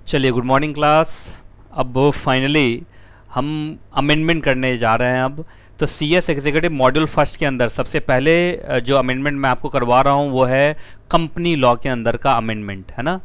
चलिए, good morning class. अब finally हम अमेंडमेंट करने जा रहे हैं। अब तो C S executive module first के अंदर सबसे पहले जो अमेंडमेंट मैं आपको करवा रहा हूँ वो है कंपनी लॉ के अंदर का अमेंडमेंट, है ना।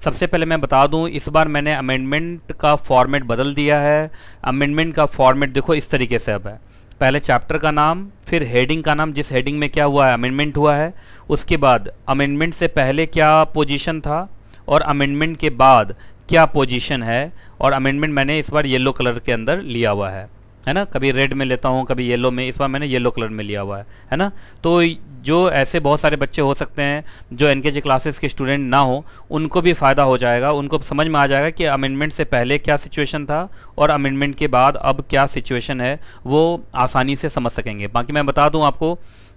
सबसे पहले मैं बता दूं, इस बार मैंने अमेंडमेंट का फॉर्मेट बदल दिया है। अमेंडमेंट का फॉर्मेट देखो इस तरीके से अब है, पहले चैप्टर का नाम, फिर हेडिंग का नाम, जिस हेडिंग में क्या हुआ है, अमेंडमेंट हुआ है। उसके बाद अमेंडमेंट से पहले क्या पोजीशन था और अमेंडमेंट के बाद क्या पोजीशन है। और अमेंडमेंट मैंने इस बार येलो कलर के अंदर लिया हुआ है ना। कभी रेड में लेता हूँ, कभी येलो में, इस बार मैंने येलो कलर में लिया हुआ है ना। तो जो ऐसे बहुत सारे बच्चे हो सकते हैं जो एनकेजी क्लासेस के स्टूडेंट ना हो, उनको भी फ़ायदा हो जाएगा, उनको समझ में आ जाएगा कि अमेंडमेंट से पहले क्या सिचुएशन था और अमेंडमेंट के बाद अब क्या सिचुएशन है, वो आसानी से समझ सकेंगे। बाकी मैं बता दूं आपको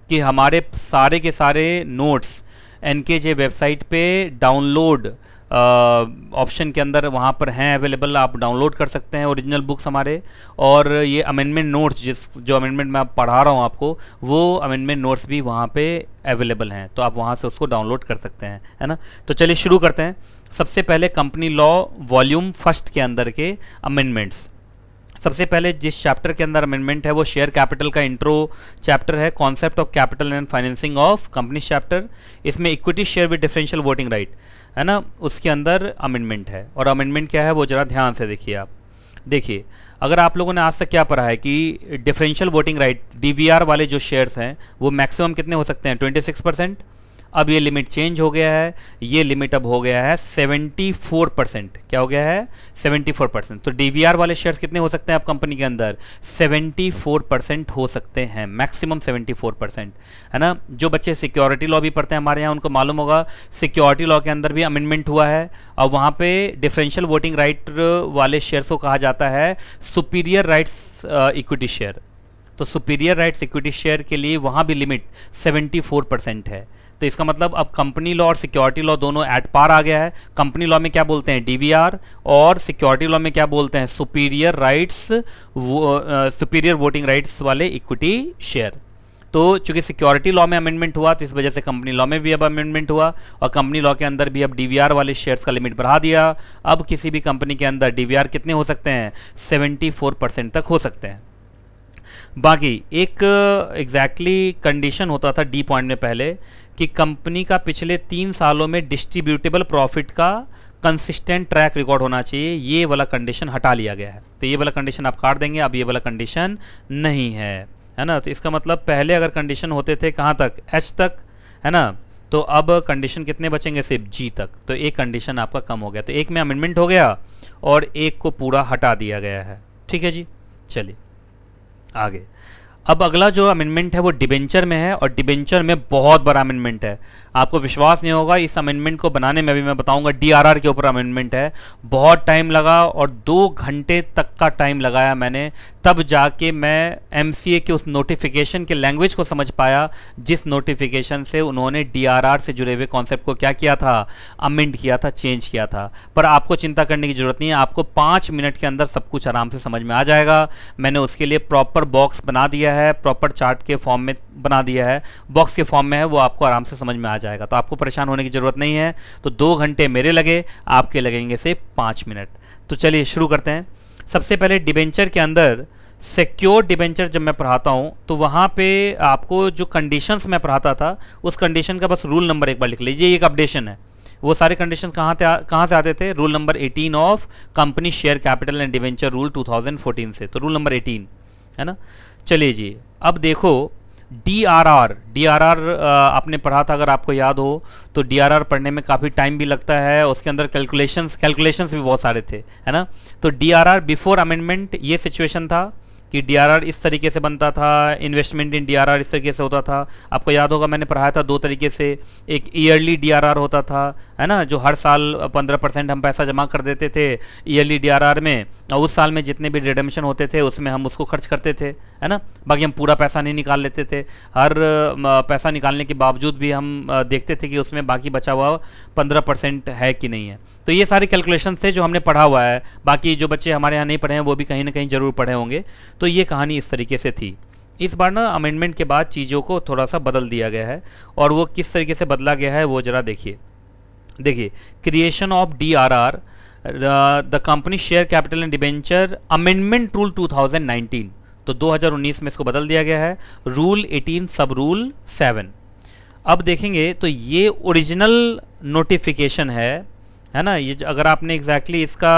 कि हमारे सारे के सारे नोट्स एनकेजे वेबसाइट पे डाउनलोड ऑप्शन के अंदर वहाँ पर हैं अवेलेबल, आप डाउनलोड कर सकते हैं ओरिजिनल बुक्स हमारे। और ये अमेंडमेंट नोट्स, जो अमेंडमेंट मैं पढ़ा रहा हूँ आपको, वो अमेंडमेंट नोट्स भी वहाँ पे अवेलेबल हैं, तो आप वहाँ से उसको डाउनलोड कर सकते हैं, है ना। तो चलिए शुरू करते हैं। सबसे पहले कंपनी लॉ वॉल्यूम फर्स्ट के अंदर के अमेंडमेंट्स। सबसे पहले जिस चैप्टर के अंदर अमेंडमेंट है वो शेयर कैपिटल का इंट्रो चैप्टर है, concept of capital and financing of company chapter. इसमें equity share with differential voting right, है ना, उसके अंदर अमेंडमेंट है। और अमेंडमेंट क्या है वो जरा ध्यान से देखिए। आप देखिए, अगर आप लोगों ने आज तक क्या पढ़ा है कि डिफरेंशियल वोटिंग राइट डीवीआर वाले जो शेयर्स हैं वो मैक्सिमम कितने हो सकते हैं, 26%। अब ये लिमिट चेंज हो गया है, ये लिमिट अब हो गया है 74%। क्या हो गया है, 74%। तो डीवीआर वाले शेयर्स कितने हो सकते हैं आप कंपनी के अंदर, 74% हो सकते हैं, मैक्सिमम 74%, है ना। जो बच्चे सिक्योरिटी लॉ भी पढ़ते हैं हमारे यहाँ, उनको मालूम होगा सिक्योरिटी लॉ के अंदर भी अमेंडमेंट हुआ है। अब वहाँ पे डिफरेंशियल वोटिंग राइट वाले शेयर्स को कहा जाता है सुपीरियर राइट्स इक्विटी शेयर। तो सुपीरियर राइट्स इक्विटी शेयर के लिए वहाँ भी लिमिट 74% है। तो इसका मतलब अब कंपनी लॉ और सिक्योरिटी लॉ दोनों एट पार आ गया है। कंपनी लॉ में क्या बोलते हैं, डीवीआर, और सिक्योरिटी लॉ में क्या बोलते हैं, superior rights, superior voting rights वाले इक्विटी शेयर। तो चूंकि सिक्योरिटी लॉ में अमेंडमेंट हुआ तो इस वजह से कंपनी लॉ में भी अब अमेंडमेंट हुआ, और कंपनी लॉ के अंदर भी अब डीवीआर वाले शेयर्स का लिमिट बढ़ा दिया। अब किसी भी कंपनी के अंदर डीवीआर कितने हो सकते हैं, 74% तक हो सकते हैं। बाकी एक एग्जैक्टली कंडीशन होता था डी पॉइंट में पहले कि कंपनी का पिछले 3 सालों में डिस्ट्रीब्यूटेबल प्रॉफिट का कंसिस्टेंट ट्रैक रिकॉर्ड होना चाहिए। ये वाला कंडीशन हटा लिया गया है, तो ये वाला कंडीशन आप काट देंगे, अब ये वाला कंडीशन नहीं है ना। तो इसका मतलब पहले अगर कंडीशन होते थे कहाँ तक, एच तक, है ना, तो अब कंडीशन कितने बचेंगे, सिर्फ जी तक। तो एक कंडीशन आपका कम हो गया, तो एक में अमेंडमेंट हो गया और एक को पूरा हटा दिया गया है। ठीक है जी, चलिए आगे। अब अगला जो अमेंडमेंट है वो डिबेंचर में है, और डिबेंचर में बहुत बड़ा अमेंडमेंट है। आपको विश्वास नहीं होगा, इस अमेंडमेंट को बनाने में, अभी मैं बताऊंगा, डीआरआर के ऊपर अमेंडमेंट है। बहुत टाइम लगा और 2 घंटे तक का टाइम लगाया मैंने, तब जाके मैं एमसीए के उस नोटिफिकेशन के लैंग्वेज को समझ पाया, जिस नोटिफिकेशन से उन्होंने डीआरआर से जुड़े हुए कॉन्सेप्ट को क्या किया था, अमेंड किया था, चेंज किया था। पर आपको चिंता करने की जरूरत नहीं है, आपको 5 मिनट के अंदर सब कुछ आराम से समझ में आ जाएगा। मैंने उसके लिए प्रॉपर बॉक्स बना दिया है, प्रॉपर चार्ट के फॉर्म में बना दिया है, बॉक्स के फॉर्म में है, वो आपको आराम से समझ में आ जाएगा। तो आपको परेशान होने की जरूरत नहीं है। तो 2 घंटे मेरे लगे, आपके लगेंगे से 5 मिनट। तो चलिए शुरू करते हैं। सबसे पहले डिबेंचर के अंदर सिक्योर डिबेंचर जब मैं पढ़ाता हूं तो वहां पे आपको जो कंडीशंस मैं पढ़ाता था उस कंडीशन का बस रूल नंबर एक बार लिख लीजिए, एक अपडेशन है। वो सारे कंडीशन कहाँ से आते थे, rule number 18 of company share capital and debenture rule 2014 से। तो रूल नंबर 18 है ना। चलिए जी, अब देखो डीआरआर आपने पढ़ा था, अगर आपको याद हो तो डीआरआर पढ़ने में काफ़ी टाइम भी लगता है, उसके अंदर कैलकुलेशंस भी बहुत सारे थे, है ना। तो डीआरआर बिफोर अमेंडमेंट ये सिचुएशन था कि डीआरआर इस तरीके से बनता था, इन्वेस्टमेंट इन डीआरआर इस तरीके से होता था। आपको याद होगा मैंने पढ़ाया था 2 तरीके से, एक ईयरली डीआरआर होता था, है ना, जो हर साल 15% हम पैसा जमा कर देते थे ईयरली डीआरआर में, और उस साल में जितने भी रिडेम्पशन होते थे उसमें हम उसको खर्च करते थे, है ना। बाकी हम पूरा पैसा नहीं निकाल लेते थे, हर पैसा निकालने के बावजूद भी हम देखते थे कि उसमें बाकी बचा हुआ 15% है कि नहीं है। तो ये सारे कैलकुलेशन थे जो हमने पढ़ा हुआ है। बाकी जो बच्चे हमारे यहाँ नहीं पढ़े हैं वो भी कहीं ना कहीं ज़रूर पढ़े होंगे। तो ये कहानी इस तरीके से थी। इस बार ना अमेंडमेंट के बाद चीज़ों को थोड़ा सा बदल दिया गया है, और वो किस तरीके से बदला गया है वो ज़रा देखिए। Creation of DRR the company share capital and debenture amendment rule 2019, तो 2019 में इसको बदल दिया गया है, रूल 18 सब रूल 7। अब देखेंगे तो ये ओरिजिनल नोटिफिकेशन है ना, ये अगर आपने एग्जैक्टली इसका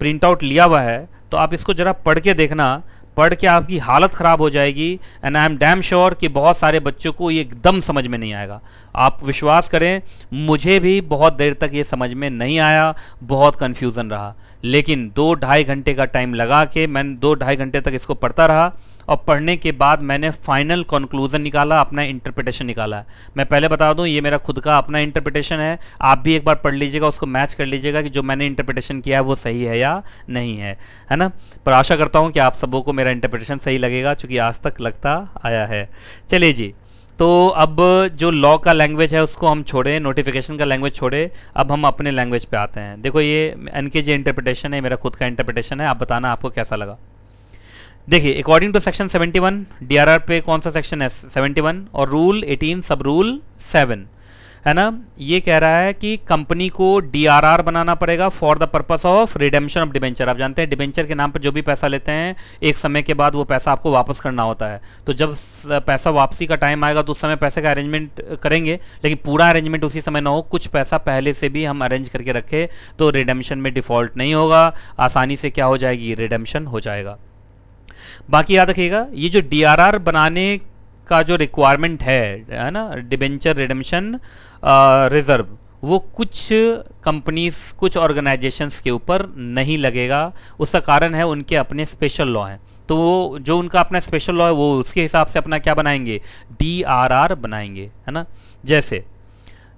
प्रिंट आउट लिया हुआ है तो आप इसको ज़रा पढ़ के देखना, पढ़ के आपकी हालत ख़राब हो जाएगी। And I am damn sure कि बहुत सारे बच्चों को ये एकदम समझ में नहीं आएगा। आप विश्वास करें, मुझे भी बहुत देर तक ये समझ में नहीं आया, बहुत कन्फ्यूज़न रहा, लेकिन 2-2.5 घंटे का टाइम लगा के मैंने 2-2.5 घंटे तक इसको पढ़ता रहा, और पढ़ने के बाद मैंने फाइनल कंक्लूजन निकाला, अपना इंटरप्रिटेशन निकाला है। मैं पहले बता दूं, ये मेरा खुद का अपना इंटरप्रिटेशन है, आप भी एक बार पढ़ लीजिएगा, उसको मैच कर लीजिएगा कि जो मैंने इंटरप्रिटेशन किया है वो सही है या नहीं है ना। पर आशा करता हूं कि आप सबों को मेरा इंटरप्रिटेशन सही लगेगा, चूँकि आज तक लगता आया है। चलिए जी, तो अब जो लॉ का लैंग्वेज है उसको हम छोड़ें, नोटिफिकेशन का लैंग्वेज छोड़े, अब हम अपने लैंग्वेज पे आते हैं। देखो ये एनकेजे इंटरप्रिटेशन है, मेरा खुद का इंटरप्रिटेशन है, आप बताना आपको कैसा लगा। देखिए, अकॉर्डिंग टू सेक्शन 71, डीआरआर पे कौन सा सेक्शन है 71, और रूल 18 सब रूल 7 है ना, ये कह रहा है कि कंपनी को डीआरआर बनाना पड़ेगा for the purpose of redemption of debenture. आप जानते हैं डिबेंचर के नाम पर जो भी पैसा लेते हैं, एक समय के बाद वो पैसा आपको वापस करना होता है। तो जब पैसा वापसी का टाइम आएगा तो उस समय पैसे का अरेंजमेंट करेंगे, लेकिन पूरा अरेंजमेंट उसी समय ना हो, कुछ पैसा पहले से भी हम अरेंज करके रखें तो रिडेम्पशन में डिफॉल्ट नहीं होगा, आसानी से क्या हो जाएगी, रिडेम्पशन हो जाएगा। बाकी याद रखिएगा, ये जो डीआरआर बनाने का जो रिक्वायरमेंट है ना, डिबेंचर रिडेम्पशन रिजर्व, वो कुछ कंपनीज, कुछ ऑर्गेनाइजेशंस के ऊपर नहीं लगेगा। उसका कारण है उनके अपने स्पेशल लॉ हैं, तो वो जो उनका अपना स्पेशल लॉ है वो उसके हिसाब से अपना क्या बनाएंगे, डीआरआर बनाएंगे, है ना। जैसे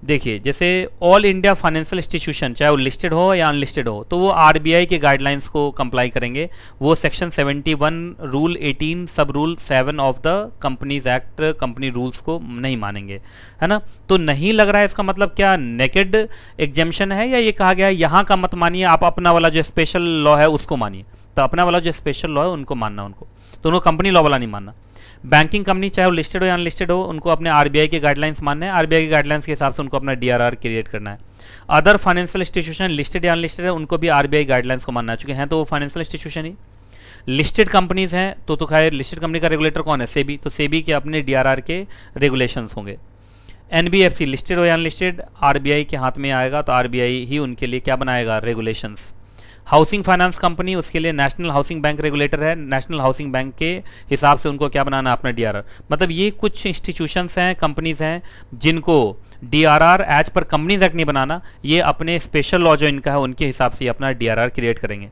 देखिए, जैसे ऑल इंडिया फाइनेंशियल इंस्टीट्यूशन, चाहे वो लिस्टेड हो या अनलिस्टेड हो, तो वो आरबीआई के गाइडलाइंस को कंप्लाई करेंगे, वो सेक्शन 71 रूल 18 सब rule 7 of the companies act, company rules को नहीं मानेंगे, है ना। तो नहीं लग रहा है, इसका मतलब क्या नेकेड एग्जेम्पशन है, या ये कहा गया है यहाँ का मत मानिए, आप अपना वाला जो स्पेशल लॉ है उसको मानिए। तो अपना वाला जो स्पेशल लॉ है उनको मानना, उनको तो उनको कंपनी लॉ वाला नहीं मानना। बैंकिंग कंपनी चाहे वो लिस्टेड हो या अनलिस्टेड हो, उनको अपने आरबीआई के गाइडलाइंस मानने हैं, आरबीआई के गाइडलाइंस के हिसाब से उनको अपना डीआरआर क्रिएट करना है। अदर फाइनेंशियल इंस्टीट्यूशन लिस्टेड या अनलिस्टेड है, उनको भी आरबीआई गाइडलाइंस को मानना है, चूंकि हैं तो वो फाइनेंशियल इंस्टीट्यूशन ही। लिस्टेड कंपनीज हैं तो खैर लिस्टेड कंपनी का रेगुलेटर कौन है, सेबी, तो सेबी के अपने डीआरआर के रेगुलेशंस होंगे। एनबीएफसी लिस्टेड हो या अनलिस्टेड, आरबीआई के हाथ में आएगा, तो आरबीआई ही उनके लिए क्या बनाएगा, रेगुलेशंस। हाउसिंग फाइनेंस कंपनी, उसके लिए नेशनल हाउसिंग बैंक रेगुलेटर है, नेशनल हाउसिंग बैंक के हिसाब से उनको क्या बनाना है, अपना डीआरआर। मतलब ये कुछ इंस्टीट्यूशंस हैं, कंपनीज हैं, जिनको डीआरआर एज पर कंपनीज एक्ट नहीं बनाना, ये अपने स्पेशल लॉ जो इनका है उनके हिसाब से अपना डीआरआर क्रिएट करेंगे,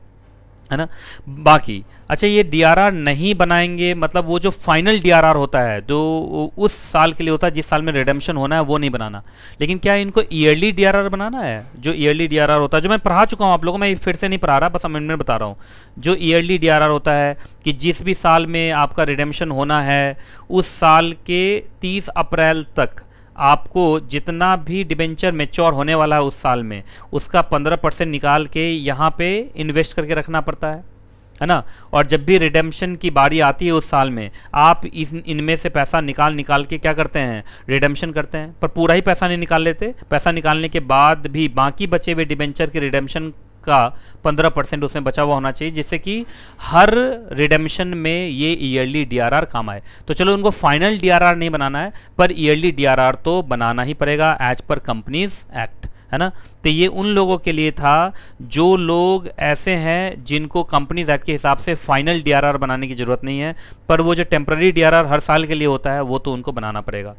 है ना। बाकी अच्छा, ये डीआरआर नहीं बनाएंगे, मतलब वो जो फाइनल डीआरआर होता है जो उस साल के लिए होता है जिस साल में रिडेम्पशन होना है, वो नहीं बनाना। लेकिन क्या इनको ईयरली डीआरआर बनाना है? जो ईयरली डीआरआर होता है, जो मैं पढ़ा चुका हूँ आप लोगों को, मैं फिर से नहीं पढ़ा रहा, बस अमेंडमेंट बता रहा हूँ। जो ईयरली डीआरआर होता है कि जिस भी साल में आपका रिडेम्पशन होना है, उस साल के 30 अप्रैल तक आपको जितना भी डिबेंचर मेच्योर होने वाला है उस साल में, उसका 15% निकाल के यहाँ पे इन्वेस्ट करके रखना पड़ता है ना। और जब भी रिडेम्पशन की बारी आती है उस साल में, आप इनमें से पैसा निकाल के क्या करते हैं, रिडेम्पशन करते हैं। पर पूरा ही पैसा नहीं निकाल लेते, पैसा निकालने के बाद भी बाकी बचे हुए डिबेंचर के रिडेम्पशन का 15% उसमें बचा हुआ होना चाहिए, जिससे कि हर रिडेम्पशन में ये ईयरली डीआरआर काम आए। तो चलो उनको फाइनल डीआरआर नहीं बनाना है, पर ईयरली डीआरआर तो बनाना ही पड़ेगा एज पर कंपनीज एक्ट, है ना। तो ये उन लोगों के लिए था जो लोग ऐसे हैं जिनको कंपनीज एक्ट के हिसाब से फाइनल डीआरआर बनाने की जरूरत नहीं है, पर वो जो टेम्पररी डीआरआर हर साल के लिए होता है वो तो उनको बनाना पड़ेगा।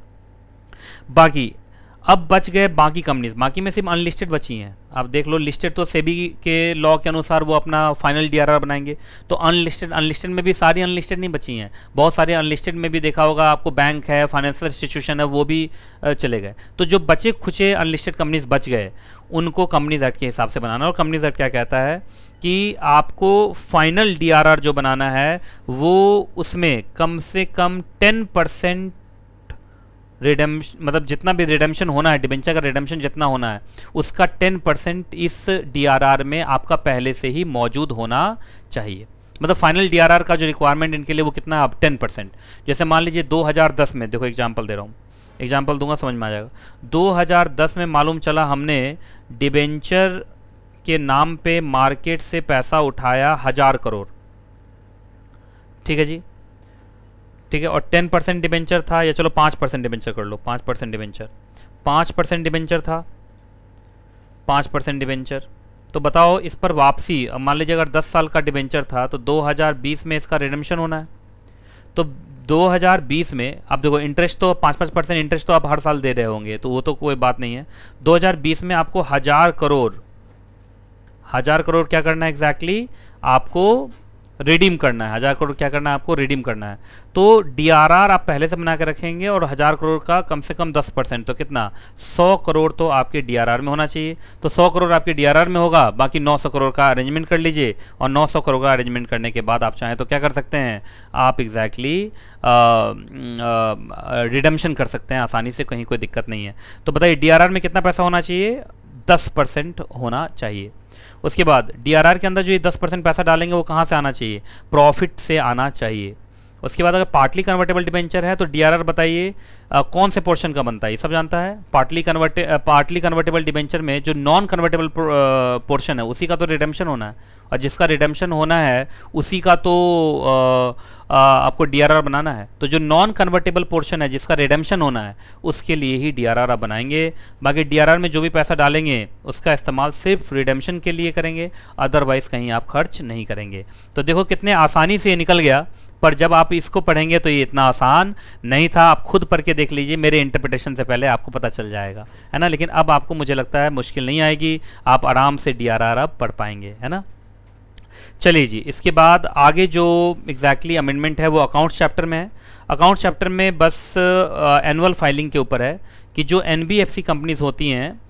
बाकी अब बच गए बाकी कंपनीज, बाकी में सिर्फ अनलिस्टेड बची हैं। आप देख लो, लिस्टेड तो सेबी के लॉ के अनुसार वो अपना फाइनल डीआरआर बनाएंगे, तो अनलिस्टेड में भी सारी अनलिस्टेड नहीं बची हैं, बहुत सारे अनलिस्टेड में भी देखा होगा आपको, बैंक है, फाइनेंशियल इंस्टीट्यूशन है, वो भी चले गए। तो जो बचे खुचे अनलिस्टेड कंपनीज बच गए, उनको कंपनीज एक्ट के हिसाब से बनाना। और कंपनीज एक्ट क्या कहता है कि आपको फाइनल डीआरआर जो बनाना है वो उसमें कम से कम 10% मतलब जितना भी रिडेम्पशन होना है, डिबेंचर का रिडेम्पशन जितना होना है, उसका 10% इस डीआरआर में आपका पहले से ही मौजूद होना चाहिए। मतलब फाइनल डीआरआर का जो रिक्वायरमेंट इनके लिए वो कितना है, अब 10%। जैसे मान लीजिए 2010 में, देखो एग्जांपल दे रहा हूँ, एग्जांपल दूंगा समझ में आ जाएगा। 2010 में मालूम चला हमने डिबेंचर के नाम पे मार्केट से पैसा उठाया 1000 करोड़, ठीक है जी, ठीक है, और 10% डिबेंचर था, या चलो 5% डिबेंचर कर लो, 5% डिबेंचर, 5% डिबेंचर था, 5% डिबेंचर। तो बताओ इस पर वापसी, अब मान लीजिए अगर 10 साल का डिबेंचर था तो 2020 में इसका रिडेम्पशन होना है। तो 2020 में आप देखो इंटरेस्ट तो 5% इंटरेस्ट तो आप हर साल दे रहे होंगे, तो वो तो कोई बात नहीं है। 2020 में आपको 1000 करोड़ क्या करना है एग्जैक्टली, आपको रिडीम करना है। 1000 करोड़ क्या करना है आपको, रिडीम करना है। तो डीआरआर आप पहले से बना के रखेंगे, और 1000 करोड़ का कम से कम 10%, तो कितना, 100 करोड़ तो आपके डीआरआर में होना चाहिए। तो 100 करोड़ आपके डीआरआर में होगा, बाकी 900 करोड़ का अरेंजमेंट कर लीजिए, और 900 करोड़ का अरेंजमेंट करने के बाद आप चाहें तो क्या कर सकते हैं, आप एग्जैक्टली रिडम्पशन कर सकते हैं आसानी से, कहीं कोई दिक्कत नहीं है। तो बताइए डीआरआर में कितना पैसा होना चाहिए, 10% होना चाहिए। उसके बाद डीआरआर के अंदर जो ये 10% पैसा डालेंगे वो कहाँ से आना चाहिए, प्रॉफिट से आना चाहिए। उसके बाद अगर पार्टली कन्वर्टेबल डिबेंचर है तो डीआरआर बताइए कौन से पोर्शन का बनता है, ये सब जानता है। पार्टली कन्वर्टेबल डिबेंचर में जो नॉन कन्वर्टेबल पोर्शन है उसी का तो रिडेम्पशन होना है, और जिसका रिडेम्पशन होना है उसी का तो आपको डीआरआर बनाना है। तो जो नॉन कन्वर्टेबल पोर्शन है जिसका रिडेम्पशन होना है उसके लिए ही डीआरआर आप बनाएंगे। बाकी डीआरआर में जो भी पैसा डालेंगे उसका इस्तेमाल सिर्फ रिडेम्पशन के लिए करेंगे, अदरवाइज कहीं आप खर्च नहीं करेंगे। तो देखो कितने आसानी से ये निकल गया, पर जब आप इसको पढ़ेंगे तो ये इतना आसान नहीं था। आप खुद पढ़ के देख लीजिए, मेरे इंटरप्रिटेशन से पहले आपको पता चल जाएगा, है ना। लेकिन अब आपको मुझे लगता है मुश्किल नहीं आएगी, आप आराम से डीआरआर अब पढ़ पाएंगे, है ना। चलिए जी, इसके बाद आगे जो एग्जैक्टली अमेंडमेंट है वो अकाउंट्स चैप्टर में है। अकाउंट्स चैप्टर में बस एनुअल फाइलिंग के ऊपर है कि जो एनबीएफसी कंपनीज होती हैं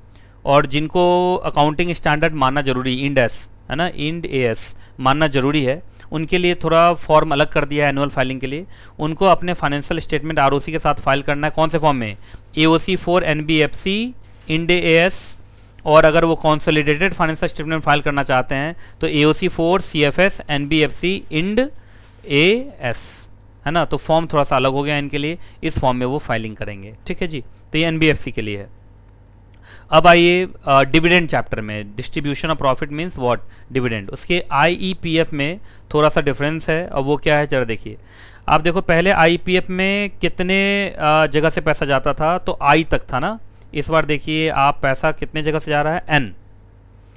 और जिनको अकाउंटिंग स्टैंडर्ड मानना जरूरी, इंड एस, है ना, इंड एएस मानना जरूरी है, उनके लिए थोड़ा फॉर्म अलग कर दिया है एनुअल फाइलिंग के लिए। उनको अपने फाइनेंशियल स्टेटमेंट आरओसी के साथ फाइल करना है। कौन से फॉर्म में, AOC for NBFC, Ind AS, और अगर वो कंसोलिडेटेड फाइनेंशियल स्टेटमेंट फाइल करना चाहते हैं तो AOC for CFS, NBFC, Ind AS, है ना। तो फॉर्म थोड़ा सा अलग हो गया इनके लिए, इस फॉर्म में वो फाइलिंग करेंगे, ठीक है जी। तो ये एनबीएफसी के लिए है। अब आइए डिविडेंड चैप्टर में, distribution of profit means what, dividend. उसके आईईपीएफ में थोड़ा सा डिफरेंस है, और वो क्या है जरा देखिए। आप देखो पहले आईईपीएफ में कितने जगह से पैसा जाता था, तो आई तक था ना। इस बार देखिए आप पैसा कितने जगह से जा रहा है, एन,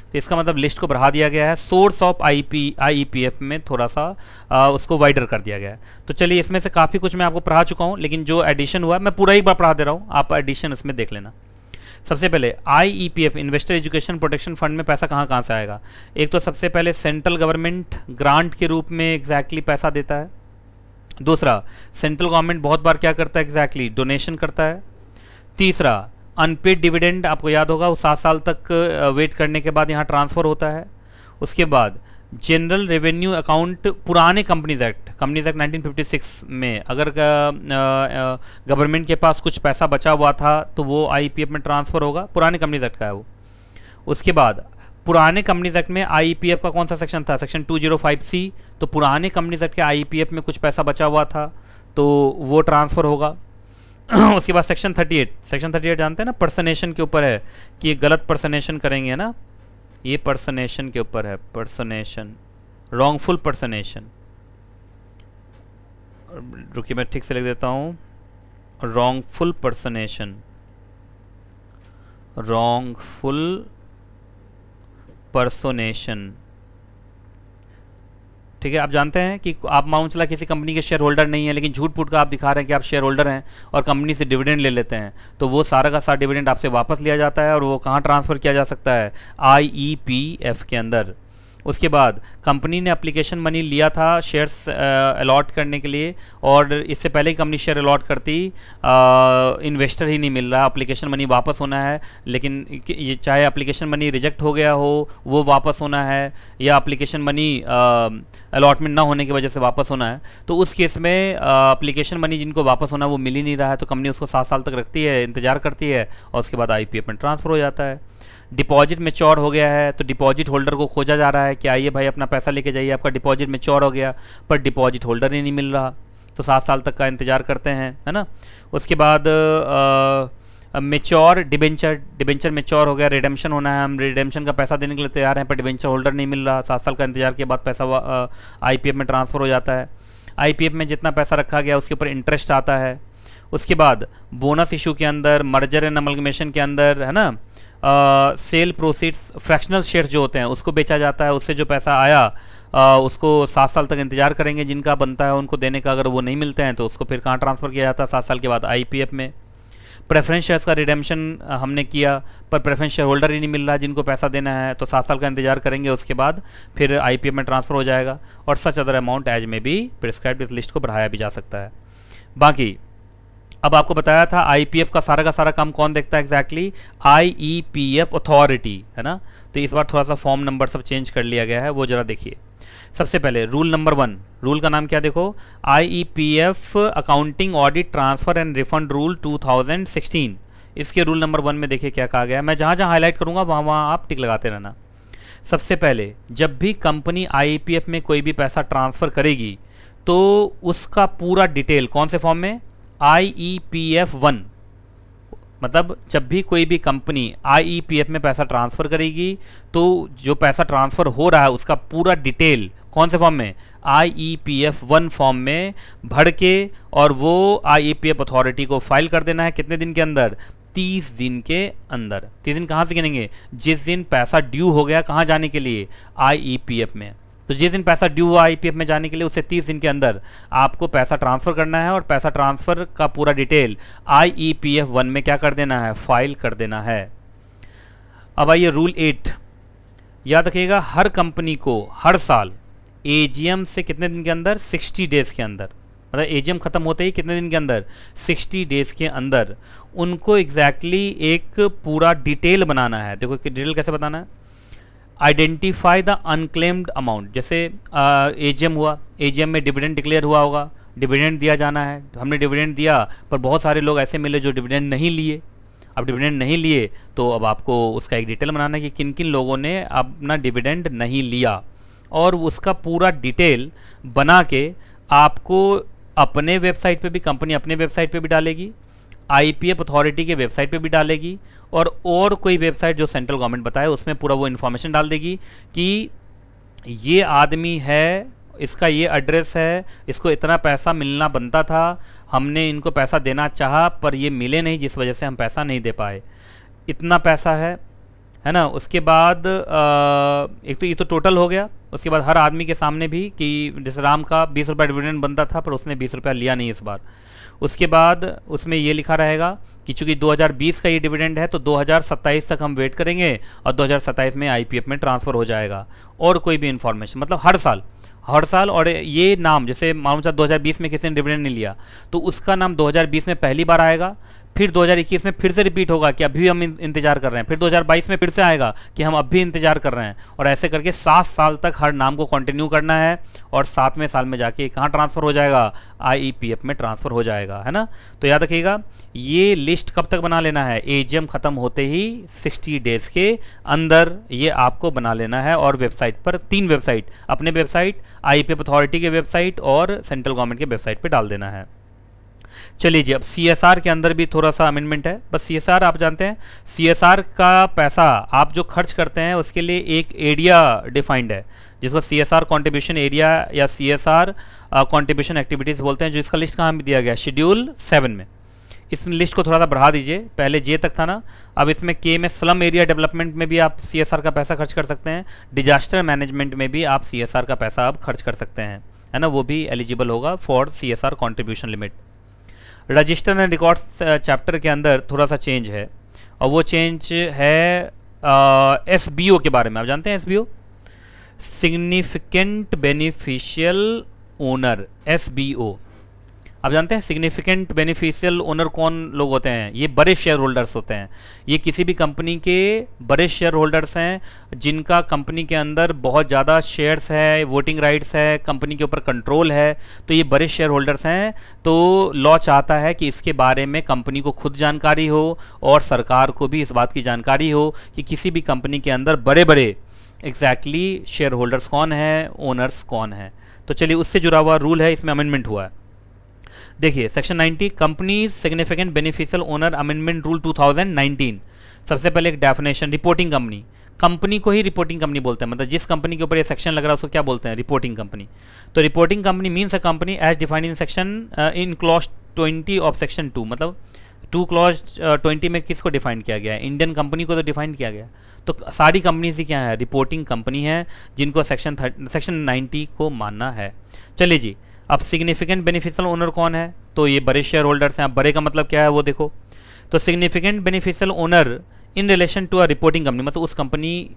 तो इसका मतलब लिस्ट को बढ़ा दिया गया है। सोर्स ऑफ आईईपीएफ में थोड़ा सा उसको वाइडर कर दिया गया है। तो चलिए इसमें से काफ़ी कुछ मैं आपको पढ़ा चुका हूँ, लेकिन जो एडिशन हुआ मैं पूरा एक बार पढ़ा दे रहा हूँ, आप एडिशन उसमें देख लेना। सबसे पहले आईईपीएफ, इन्वेस्टर एजुकेशन प्रोटेक्शन फंड में पैसा कहाँ कहाँ से आएगा। एक तो सबसे पहले सेंट्रल गवर्नमेंट ग्रांट के रूप में एग्जैक्टली पैसा देता है। दूसरा, सेंट्रल गवर्नमेंट बहुत बार क्या करता है एग्जैक्टली, डोनेशन करता है। तीसरा, अनपेड डिविडेंड, आपको याद होगा वो 7 साल तक वेट करने के बाद यहाँ ट्रांसफ़र होता है। उसके बाद जनरल रेवेन्यू अकाउंट, पुराने कंपनीज एक्ट 1956 में अगर गवर्नमेंट के पास कुछ पैसा बचा हुआ था तो वो आईईपीएफ में ट्रांसफ़र होगा, पुराने कंपनीज एक्ट का है वो। उसके बाद पुराने कंपनीज एक्ट में आईईपीएफ का कौन सा सेक्शन था, सेक्शन 205C, तो पुराने कंपनीज एक्ट के आईईपीएफ में कुछ पैसा बचा हुआ था तो वो ट्रांसफ़र होगा। उसके बाद सेक्शन 38 जानते हैं ना, पर्सनेशन के ऊपर है कि गलत पर्सनेशन करेंगे ना, ये पर्सनेशन के ऊपर है, पर्सनेशन, रॉन्गफुल पर्सनेशन। रुकिए मैं ठीक से लिख देता हूँ, रॉन्गफुल पर्सनेशन, रॉन्गफुल पर्सोनेशन, ठीक है। आप जानते हैं कि आप माउंट चला किसी कंपनी के शेयर होल्डर नहीं है, लेकिन झूठ फूट का आप दिखा रहे हैं कि आप शेयर होल्डर हैं और कंपनी से डिविडेंड ले लेते हैं, तो वो सारा का सारा डिविडेंड आपसे वापस लिया जाता है, और वो कहाँ ट्रांसफ़र किया जा सकता है, आईईपीएफ के अंदर। उसके बाद कंपनी ने एप्लीकेशन मनी लिया था शेयर्स अलॉट करने के लिए, और इससे पहले ही कंपनी शेयर अलॉट करती, इन्वेस्टर ही नहीं मिल रहा, एप्लीकेशन मनी वापस होना है, लेकिन ये चाहे एप्लीकेशन मनी रिजेक्ट हो गया हो वो वापस होना है, या एप्लीकेशन मनी अलॉटमेंट ना होने की वजह से वापस होना है, तो उस केस में एप्लीकेशन मनी जिनको वापस होना है वो मिल ही नहीं रहा है, तो कंपनी उसको 7 साल तक रखती है, इंतजार करती है, और उसके बाद आईपीएफ में ट्रांसफ़र हो जाता है। डिपॉजिट मैच्योर हो गया है तो डिपॉजिट होल्डर को खोजा जा रहा है कि आइए भाई अपना पैसा लेके जाइए, आपका डिपॉजिट मैच्योर हो गया, पर डिपॉजिट होल्डर ही नहीं मिल रहा, तो 7 साल तक का इंतज़ार करते हैं, है ना। उसके बाद मेच्योर डिबेंचर मेच्योर हो गया, रिडेम्पशन होना है, हम रिडेम्पशन का पैसा देने के लिए तैयार हैं पर डिबेंचर होल्डर नहीं मिल रहा, 7 साल का इंतजार के बाद पैसा आईपीएफ में ट्रांसफ़र हो जाता है। आईपीएफ में जितना पैसा रखा गया उसके ऊपर इंटरेस्ट आता है। उसके बाद बोनस इशू के अंदर, मर्जर एंड अमलगमेशन के अंदर, है ना, सेल प्रोसीड्स, फ्रैक्शनल शेयर जो होते हैं उसको बेचा जाता है, उससे जो पैसा आया उसको 7 साल तक इंतजार करेंगे जिनका बनता है उनको देने का, अगर वो नहीं मिलते हैं तो उसको फिर कहाँ ट्रांसफ़र किया जाता है 7 साल के बाद, आईपीएफ में। प्रेफरेंस शेयर्स का रिडेम्पशन हमने किया पर प्रेफरेंस शेयर होल्डर ही नहीं मिल रहा जिनको पैसा देना है, तो 7 साल का इंतजार करेंगे, उसके बाद फिर आईपीएफ में ट्रांसफ़र हो जाएगा। और सच अदर अमाउंट एज में भी प्रिस्क्राइब्ड, इस लिस्ट को बढ़ाया भी जा सकता है। बाकी अब आपको बताया था आईपीएफ का सारा काम कौन देखता है एग्जैक्टली, आईईपीएफ अथॉरिटी, है ना। तो इस बार थोड़ा सा फॉर्म नंबर सब चेंज कर लिया गया है, वो जरा देखिए। सबसे पहले रूल नंबर 1, रूल का नाम क्या देखो, IEPF accounting audit transfer and refund rule 2016। इसके रूल नंबर 1 में देखिए क्या कहा गया है, मैं जहाँ जहाँ हाईलाइट करूँगा वहाँ आप टिक लगाते रहना। सबसे पहले जब भी कंपनी आईईपीएफ में कोई भी पैसा ट्रांसफ़र करेगी तो उसका पूरा डिटेल कौन से फॉर्म में, IEPF 1, मतलब जब भी कोई भी कंपनी आईईपीएफ में पैसा ट्रांसफ़र करेगी तो जो पैसा ट्रांसफ़र हो रहा है उसका पूरा डिटेल कौन से फॉर्म में, IEPF 1 फॉर्म में भर के, और वो आईईपीएफ अथॉरिटी को फाइल कर देना है कितने दिन के अंदर, 30 दिन के अंदर। 30 दिन कहाँ से गिनेंगे, जिस दिन पैसा ड्यू हो गया कहाँ जाने के लिए, आईईपीएफ में। तो जिस दिन पैसा ड्यू हुआ आईपीएफ में जाने के लिए उससे 30 दिन के अंदर आपको पैसा ट्रांसफ़र करना है, और पैसा ट्रांसफ़र का पूरा डिटेल आईईपीएफ 1 में क्या कर देना है, फाइल कर देना है। अब आइए रूल 8, याद रखिएगा हर कंपनी को हर साल एजीएम से कितने दिन के अंदर, 60 डेज़ के अंदर, मतलब एजीएम ख़त्म होते ही कितने दिन के अंदर, 60 डेज़ के अंदर उनको एग्जैक्टली एक पूरा डिटेल बनाना है। देखो कि डिटेल कैसे बताना है, आइडेंटिफाई द अनक्लेम्ड अमाउंट। जैसे एजीएम हुआ, एजीएम में डिविडेंड डिक्लेयर हुआ होगा, डिविडेंड दिया जाना है, हमने डिविडेंड दिया पर बहुत सारे लोग ऐसे मिले जो डिविडेंड नहीं लिए। अब डिविडेंड नहीं लिए तो अब आपको उसका एक डिटेल बनाना है कि किन किन लोगों ने अपना डिविडेंड नहीं लिया, और उसका पूरा डिटेल बना के आपको अपने वेबसाइट पे भी, कंपनी अपने वेबसाइट पे भी डालेगी, आईपीएफ अथॉरिटी के वेबसाइट पे भी डालेगी, और कोई वेबसाइट जो सेंट्रल गवर्नमेंट बताए उसमें पूरा वो इन्फॉर्मेशन डाल देगी कि ये आदमी है, इसका ये एड्रेस है, इसको इतना पैसा मिलना बनता था, हमने इनको पैसा देना चाहा पर ये मिले नहीं जिस वजह से हम पैसा नहीं दे पाए, इतना पैसा है ना। उसके बाद एक तो ये तो टोटल हो गया, उसके बाद हर आदमी के सामने भी कि जैसे राम का 20 रुपये डिविडेंड बनता था पर उसने 20 रुपया लिया नहीं इस बार। उसके बाद उसमें ये लिखा रहेगा कि चूंकि 2020 का ये डिविडेंड है तो 2027 तक हम वेट करेंगे और 2027 में आईपीएफ में ट्रांसफ़र हो जाएगा। और कोई भी इन्फॉर्मेशन, मतलब हर साल, और ये नाम जैसे मालूम चला 2020 में किसी ने डिविडेंड नहीं लिया तो उसका नाम 2020 में पहली बार आएगा, फिर 2021 में फिर से रिपीट होगा कि अभी हम इंतजार कर रहे हैं, फिर 2022 में फिर से आएगा कि हम अब भी इंतजार कर रहे हैं, और ऐसे करके 7 साल तक हर नाम को कंटिन्यू करना है, और 7वें साल में जाके कहाँ ट्रांसफ़र हो जाएगा, आईईपीएफ में ट्रांसफ़र हो जाएगा, है ना। तो याद रखिएगा ये लिस्ट कब तक बना लेना है, एजीएम ख़त्म होते ही 60 डेज़ के अंदर ये आपको बना लेना है, और वेबसाइट पर 3 वेबसाइट, अपने वेबसाइट, आईपीएफ अथॉरिटी के वेबसाइट और सेंट्रल गवर्नमेंट के वेबसाइट पर डाल देना है। चलिए जी, अब सीएसआर के अंदर भी थोड़ा सा अमेंडमेंट है। बस सीएसआर आप जानते हैं, सीएसआर का पैसा आप जो खर्च करते हैं उसके लिए एक एरिया डिफाइंड है जिसको सीएसआर कंट्रीब्यूशन एरिया या सीएसआर कंट्रीब्यूशन एक्टिविटीज़ बोलते हैं, जो इसका लिस्ट कहाँ भी दिया गया, शेड्यूल 7 में। इस लिस्ट को थोड़ा सा बढ़ा दीजिए, पहले जे तक था ना, अब इसमें के में स्लम एरिया डेवलपमेंट में भी आप सीएसआर का पैसा खर्च कर सकते हैं, डिजास्टर मैनेजमेंट में भी आप सीएसआर का पैसा आप खर्च कर सकते हैं, है ना, वो भी एलिजिबल होगा for CSR contribution limit. Register and records chapter के अंदर थोड़ा सा चेंज है, और वो चेंज है एसबीओ के बारे में। आप जानते हैं SBO, significant beneficial owner, SBO. आप जानते हैं सिग्निफिकेंट बेनिफिशियल ओनर कौन लोग होते हैं, ये बड़े शेयर होल्डर्स होते हैं। ये किसी भी कंपनी के बड़े शेयर होल्डर्स हैं जिनका कंपनी के अंदर बहुत ज़्यादा शेयर्स है, वोटिंग राइट्स है, कंपनी के ऊपर कंट्रोल है, तो ये बड़े शेयर होल्डर्स हैं। तो लॉ चाहता है कि इसके बारे में कंपनी को खुद जानकारी हो और सरकार को भी इस बात की जानकारी हो कि किसी भी कंपनी के अंदर बड़े बड़े एग्जैक्टली शेयर होल्डर्स कौन हैं, ओनर्स कौन हैं। तो चलिए उससे जुड़ा हुआ रूल है, इसमें अमेंडमेंट हुआ है। देखिए section 90 company significant beneficial owner amendment rule 2019। सबसे पहले एक डेफिनेशन, रिपोर्टिंग कंपनी, कंपनी को ही रिपोर्टिंग कंपनी बोलते हैं, मतलब जिस कंपनी के ऊपर ये सेक्शन लग रहा है उसको क्या बोलते हैं, रिपोर्टिंग कंपनी। तो reporting company means a company as defined in section in clause 20 of section 2, मतलब 2 क्लॉज 20 में किसको डिफाइन किया गया है, इंडियन कंपनी को तो डिफाइन किया गया। तो सारी कंपनीज ही क्या है, रिपोर्टिंग कंपनी है, जिनको सेक्शन 90 को मानना है। चलिए जी, अब सिग्निफिकेंट बेनिफिशियल ओनर कौन है, तो ये बड़े शेयर होल्डर्स हैं। अब बड़े का मतलब क्या है वो देखो, तो significant beneficial owner in relation to a reporting company, मतलब उस कंपनी,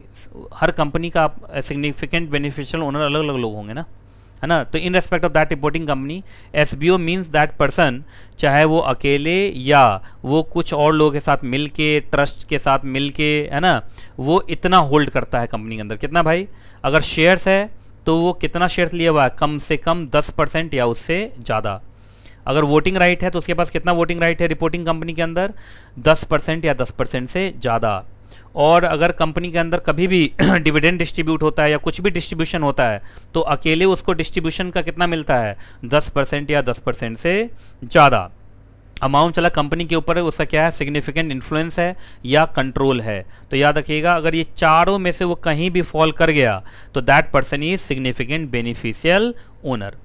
हर कंपनी का सिग्निफिकेंट बेनिफिशियल ओनर अलग अलग लोग होंगे ना, है ना। तो in respect of that reporting company, SBO means that person, चाहे वो अकेले या वो कुछ और लोगों के साथ मिल के, ट्रस्ट के साथ मिल के, है ना, वो इतना होल्ड करता है कंपनी के अंदर। कितना भाई, अगर शेयर्स है तो वो कितना शेयर्स लिया हुआ है, कम से कम 10% या उससे ज़्यादा। अगर वोटिंग राइट है तो उसके पास कितना वोटिंग राइट है रिपोर्टिंग कंपनी के अंदर, 10% या 10% से ज़्यादा। और अगर कंपनी के अंदर कभी भी डिविडेंड डिस्ट्रीब्यूट होता है या कुछ भी डिस्ट्रीब्यूशन होता है तो अकेले उसको डिस्ट्रीब्यूशन का कितना मिलता है, 10% या 10% से ज़्यादा। अमाउंट चला कंपनी के ऊपर है, उसका क्या है, सिग्निफिकेंट इन्फ्लुएंस है या कंट्रोल है। तो याद रखिएगा, अगर ये चारों में से वो कहीं भी फॉल कर गया तो that person is significant beneficial owner.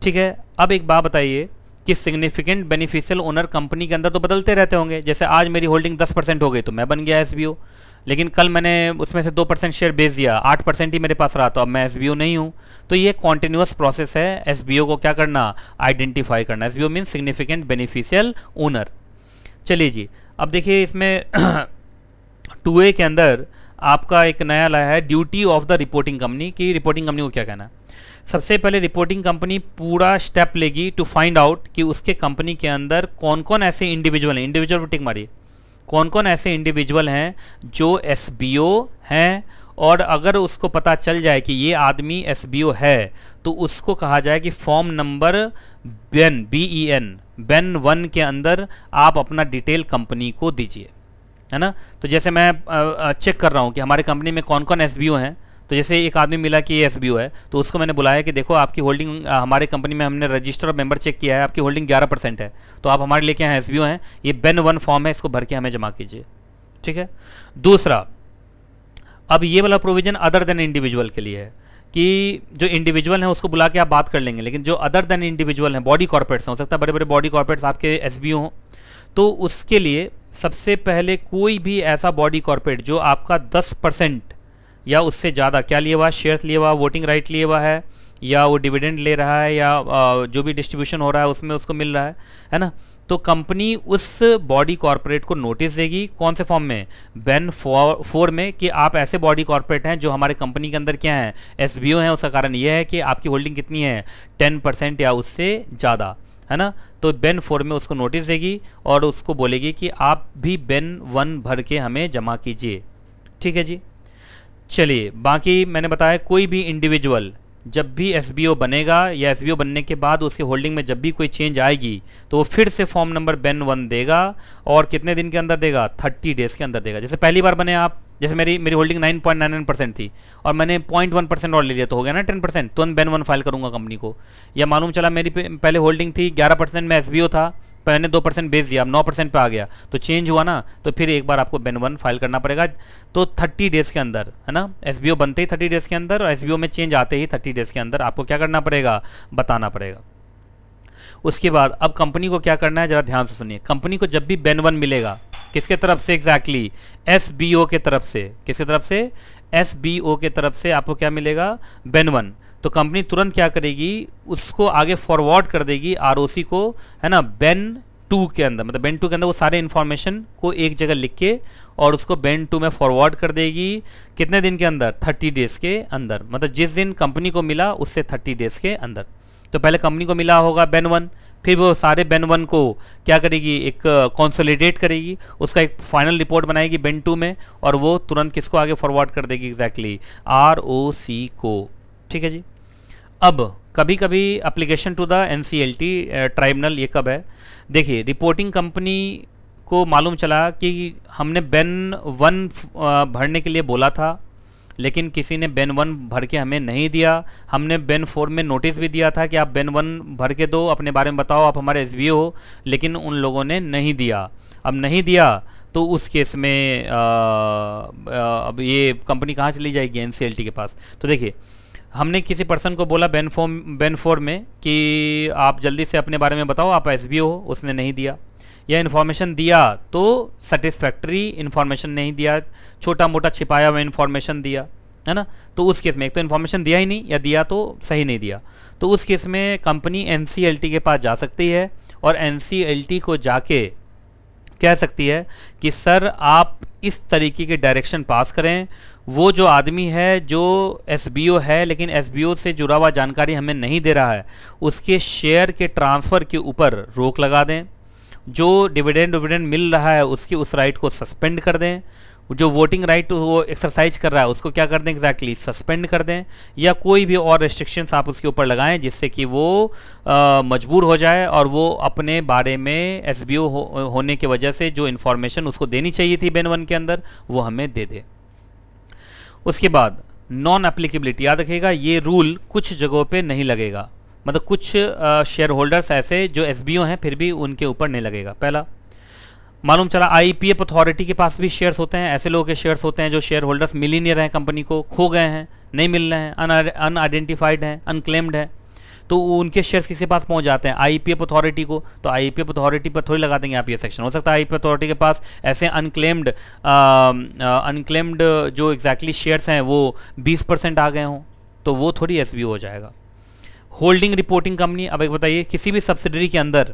ठीक है, अब एक बात बताइए कि सिग्निफिकेंट बेनिफिशियल ओनर कंपनी के अंदर तो बदलते रहते होंगे। जैसे आज मेरी होल्डिंग 10% हो गई तो मैं बन गया एसबीओ, लेकिन कल मैंने उसमें से 2% शेयर बेच दिया, 8% ही मेरे पास रहा, तो अब मैं एसबीओ नहीं हूँ। तो ये कॉन्टिन्यूअस प्रोसेस है एसबीओ को क्या करना, आइडेंटिफाई करना। SBO means significant beneficial owner. चलिए जी, अब देखिए इसमें 2A के अंदर आपका एक नया लाया है duty of the reporting company, की रिपोर्टिंग कंपनी को क्या कहना है। सबसे पहले रिपोर्टिंग कंपनी पूरा स्टेप लेगी टू फाइंड आउट कि उसके कंपनी के अंदर कौन कौन ऐसे इंडिविजुअल हैं, इंडिविजुअल पर टिक मारिए, कौन कौन ऐसे इंडिविजुअल हैं जो एसबीओ हैं। और अगर उसको पता चल जाए कि ये आदमी एसबीओ है तो उसको कहा जाए कि form number Ben, BEN, Ben 1 के अंदर आप अपना डिटेल कंपनी को दीजिए, है ना। तो जैसे मैं चेक कर रहा हूँ कि हमारे कंपनी में कौन कौन एसबीओ हैं, तो जैसे एक आदमी मिला कि ये एसबीओ है तो उसको मैंने बुलाया कि देखो आपकी होल्डिंग, हमारे कंपनी में हमने रजिस्टर और मेंबर चेक किया है, आपकी होल्डिंग 11% है, तो आप हमारे लिए क्या है, एसबीओ हैं, ये बेन 1 फॉर्म है, इसको भर के हमें जमा कीजिए। ठीक है। दूसरा, अब ये वाला प्रोविजन अदर देन इंडिविजुअल के लिए है कि जो इंडिविजुअल हैं उसको बुला के आप बात कर लेंगे, लेकिन जो अदर देन इंडिविजुअल हैं, बॉडी कॉर्पोरेट्स, हो सकता है बड़े बड़े बॉडी कॉर्पोरेट्स आपके एसबीओ हों, तो उसके लिए सबसे पहले कोई भी ऐसा बॉडी कॉर्पोरेट जो आपका 10% या उससे ज़्यादा क्या लिए हुआ, शेयर्स लिए हुआ, वोटिंग राइट लिए हुआ है, या वो डिविडेंड ले रहा है, या जो भी डिस्ट्रीब्यूशन हो रहा है उसमें उसको मिल रहा है ना, तो कंपनी उस बॉडी कॉर्पोरेट को नोटिस देगी। कौन से फॉर्म में, बेन 4 में, कि आप ऐसे बॉडी कॉर्पोरेट हैं जो हमारे कंपनी के अंदर क्या है, एसबीओ हैं। उसका कारण यह है कि आपकी होल्डिंग कितनी है, 10% या उससे ज़्यादा, है ना। तो बेन 4 में उसको नोटिस देगी और उसको बोलेगी कि आप भी बेन 1 भर के हमें जमा कीजिए। ठीक है जी। चलिए, बाकी मैंने बताया कोई भी इंडिविजुअल जब भी एसबीओ बनेगा या एसबीओ बनने के बाद उसके होल्डिंग में जब भी कोई चेंज आएगी तो वो फिर से फॉर्म नंबर बेन 1 देगा, और कितने दिन के अंदर देगा, 30 डेज़ के अंदर देगा। जैसे पहली बार बने आप, जैसे मेरी होल्डिंग 9.99% थी और मैंने 0.1% और ले लिया तो हो गया ना 10%, तुरंत बेन 1 फाइल करूंगा कंपनी को। या मालूम चला मेरी पहले होल्डिंग थी 11% में एसबीओ था, मैंने 2% बेच दिया, अब 9% पे आ गया, तो चेंज हुआ ना, तो फिर एक बार आपको बेन 1 फाइल करना पड़ेगा। तो 30 डेज़ के अंदर, है ना, एसबीओ बनते ही 30 डेज़ के अंदर और एसबीओ में चेंज आते ही 30 डेज़ के अंदर आपको क्या करना पड़ेगा, बताना पड़ेगा। उसके बाद अब कंपनी को क्या करना है, जरा ध्यान से सुनिए। कंपनी को जब भी बेन 1 मिलेगा, किसके तरफ से एग्जैक्टली, एसबीओ के तरफ से। किसके तरफ से, एसबीओ के तरफ से आपको क्या मिलेगा, बेन 1। तो कंपनी तुरंत क्या करेगी, उसको आगे फॉरवर्ड कर देगी आरओसी को, है ना, बेन 2 के अंदर, मतलब बेन 2 के अंदर वो सारे इन्फॉर्मेशन को एक जगह लिख के और उसको बेन 2 में फॉरवर्ड कर देगी। कितने दिन के अंदर, 30 डेज़ के अंदर, मतलब जिस दिन कंपनी को मिला उससे 30 डेज़ के अंदर। तो पहले कंपनी को मिला होगा बेन 1, फिर वो सारे बेन 1 को क्या करेगी, एक कंसोलिडेट करेगी, उसका एक फाइनल रिपोर्ट बनाएगी बेन 2 में, और वो तुरंत किसको आगे फॉरवर्ड कर देगी, एग्जैक्टली आरओसी को। ठीक है जी। अब कभी कभी application to the NCLT tribunal, ये कब है, देखिए रिपोर्टिंग कंपनी को मालूम चला कि हमने बेन 1 भरने के लिए बोला था, लेकिन किसी ने बेन 1 भर के हमें नहीं दिया। हमने बेन 4 में नोटिस भी दिया था कि आप बेन 1 भर के दो, अपने बारे में बताओ, आप हमारे एसबीओ हो, लेकिन उन लोगों ने नहीं दिया। अब नहीं दिया तो उस केस में अब ये कंपनी कहाँ चली जाएगी? एनसीएलटी के पास। तो देखिए, हमने किसी पर्सन को बोला बेन 4 में कि आप जल्दी से अपने बारे में बताओ, आप एसबीओ हो, उसने नहीं दिया। या इन्फॉर्मेशन दिया तो सेटिस्फैक्ट्री इन्फॉर्मेशन नहीं दिया, छोटा मोटा छिपाया हुआ इन्फॉर्मेशन दिया, है ना। तो उस केस में एक तो इन्फॉर्मेशन दिया ही नहीं, या दिया तो सही नहीं दिया, तो उस केस में कंपनी एनसीएलटी के पास जा सकती है और एनसीएलटी को जाके कह सकती है कि सर आप इस तरीके के डायरेक्शन पास करें, वो जो आदमी है जो एसबीओ है लेकिन एसबीओ से जुड़ा हुआ जानकारी हमें नहीं दे रहा है, उसके शेयर के ट्रांसफ़र के ऊपर रोक लगा दें, जो डिविडेंड मिल रहा है उसकी उस राइट को सस्पेंड कर दें, जो वोटिंग राइट वो एक्सरसाइज कर रहा है उसको क्या कर दें? एग्जैक्टली सस्पेंड कर दें, या कोई भी और रेस्ट्रिक्शंस आप उसके ऊपर लगाएं जिससे कि वो मजबूर हो जाए और वो अपने बारे में एसबीओ होने की वजह से जो इन्फॉर्मेशन उसको देनी चाहिए थी बेन 1 के अंदर वो हमें दे दे। उसके बाद नॉन एप्लीकेबिलिटी, याद रखिएगा ये रूल कुछ जगहों पे नहीं लगेगा, मतलब कुछ शेयर होल्डर्स ऐसे जो एसबीओ हैं फिर भी उनके ऊपर नहीं लगेगा। पहला, मालूम चला आईपीएफ अथॉरिटी के पास भी शेयर्स होते हैं, ऐसे लोगों के शेयर्स होते हैं जो शेयर होल्डर्स मिल ही नहीं रहे हैं, कंपनी को खो गए हैं, नहीं मिल रहे हैं, अनआइडेंटिफाइड हैं, अनक्लेम्ड है, तो उनके शेयर्स किसी पास पहुंच जाते हैं? आईपीएफ अथॉरिटी को। तो आईपीएफ अथॉरिटी पर थोड़ी लगा देंगे आप ये सेक्शन। हो सकता है आईपीएफ अथॉरिटी के पास ऐसे अनक्लेम्ड जो एग्जैक्टली शेयर्स हैं वो 20% आ गए हों, तो वो थोड़ी एसबीओ हो जाएगा। होल्डिंग रिपोर्टिंग कंपनी, अब एक बताइए किसी भी सब्सिडरी के अंदर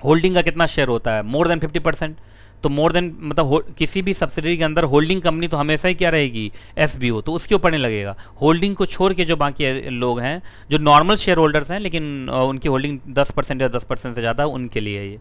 होल्डिंग का कितना शेयर होता है? More than 50%। तो मोर देन मतलब किसी भी सब्सिडरी के अंदर होल्डिंग कंपनी तो हमेशा ही क्या रहेगी? एसबीओ, तो उसके ऊपर नहीं लगेगा। होल्डिंग को छोड़ के जो बाकी लोग हैं जो नॉर्मल शेयर होल्डर्स हैं लेकिन उनकी होल्डिंग 10% या 10% से ज़्यादा, उनके लिए है ये।